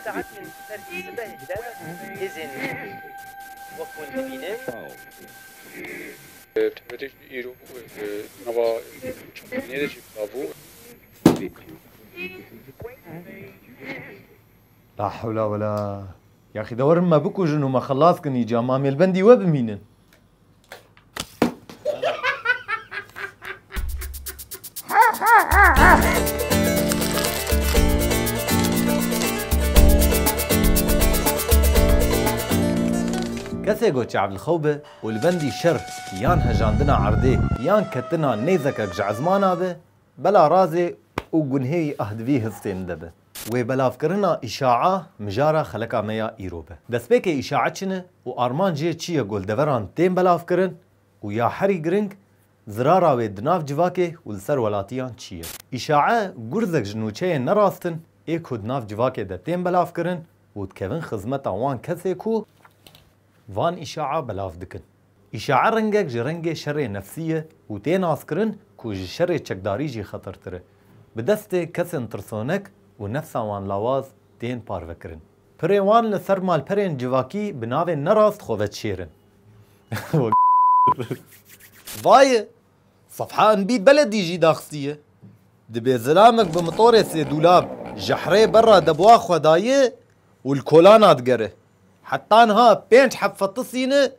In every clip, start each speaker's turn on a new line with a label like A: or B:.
A: ساعات من تركيز بهدا إذن وكون بينه
B: تبتش إيرو نوا شمالية جبابو
C: لا حول ولا يا أخي دور ما بكو جنو ما خلاص كن يجا مامي البندي وبمينن كسي قوتش عبد الخوبة والبندي شر يان هجاندنا عردي يان كتنا نيزكك جعزمانا به بلا رازي وقنهي أهدبيه هستين دبه وبلا فكرنا إشاعة مجارة خلقا ميا إيروبه دس بيكي إشاعة چنه وآرمان جيه چيه قول دوران تين بلا فكرن ويا حري گرنگ زرارا و دناف جواكي والسر ولاتيان چيه إشاعة گرزك جنوچه نراستن ايكو دناف جواكي ده تين بلا فكرن وتكفن خزمتا وان كسي كو وان إشاعة بلاف دكن إشاعة رنگك جرنگ شر نفسية وتين آسكرن كو شر چكداري جي خطر تره بدست كسن ترسونك ونفسا وان لاواز تين پاروكرن پره وان لسر مال پرين جواكي بناوه نراست خوفت شيرن واي صفحة انبيد بلدي جي داخسية دبي زلامك بمطور سي دولاب جحري برا دبوا خدايه والكولانات قره حتى انها بينت حب فطسينه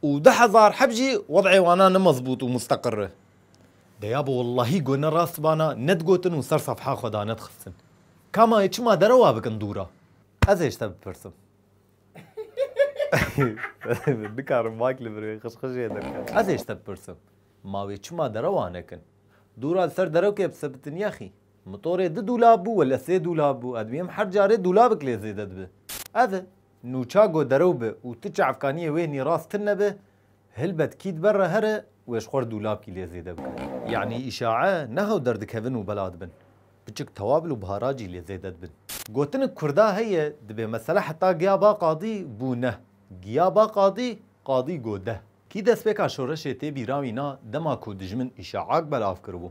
C: ودحزار حبجي وضعي وانا مزبوط ومستقره ديابو والله قلنا راس بانا ندقوتن وصار صفحة خدا ندخسن كما يتشما دروا بكن دورا ازيش تب برسم دكار مايك لبري خشخشي دكار ازيش تب برسم ما يتشما دروا نكن دورا سر درو كيف سبتن يا اخي مطوري دولابو ولا سي دولابو ادميم حر جاري دولابك لي زيدت به هذا نوچاغو دروبه وتچ افغانيه ويني راس تنبه هلبت كيد برا هره ويش خور دولاب كي لي زيده بك يعني اشاعه نهو درد كيفن وبلاد بن بچك توابل وبهاراجي لي زيدت بن قوتن كردا هي دبي مساله حتى غيابا قاضي بونه غيابا قاضي گوده كي دس بك شورش تي بيراوينا دما كو دجمن اشاعاك بلاف كربو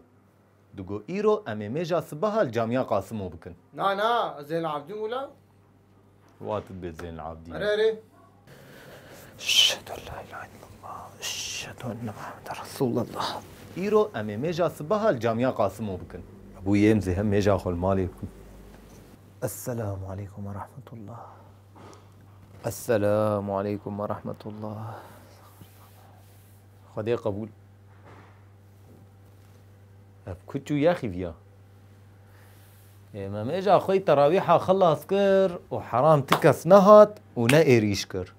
C: دغو ايرو اميمجا صباح الجامعه قاسمو بكن
D: نا زين العابدين ولا
C: واتد بيت زين العابدين
D: اري
C: اشهد ان لا اله الا الله اشهد ان محمد رسول الله ايرو اميمجا صباح الجامعه قاسمو بكن ابو يمزي هم يجا خل مالي بكن السلام عليكم ورحمه الله السلام عليكم ورحمه الله خدي قبول كنتو يا اخي فيا ما اجا اخوي تراويحه خلص كر وحرام تكس نهات ونا ايريش كر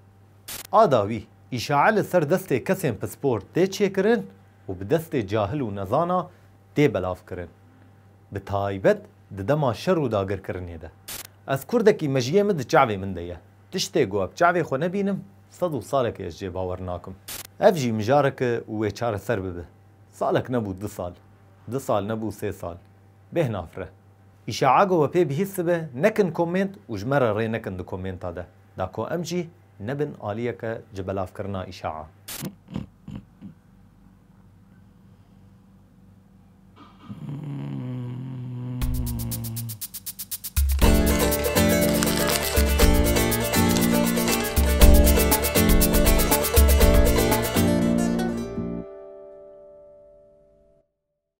C: اداوي اشاعه لسر دستي كسم باسبورت تي تشيكرن وبدستي جاهل ونزانا تي بلاف كرن بتايبت ددما شر وداگر كرن ده از كردكي مجيه مد شعبي من ديه تشتي جو بشعبي خو نبينم صدو صالك يا جي باورناكم افجي مجارك ويشار سرب به صالك نبو 2 سال نبو 3 سال به نافره إشاعاغو وبي بهسبه نكن كومنت وجمرة ري نكن دو كومنت هذا داكو أمجي نبن آليك جبل أفكرنا إشاعة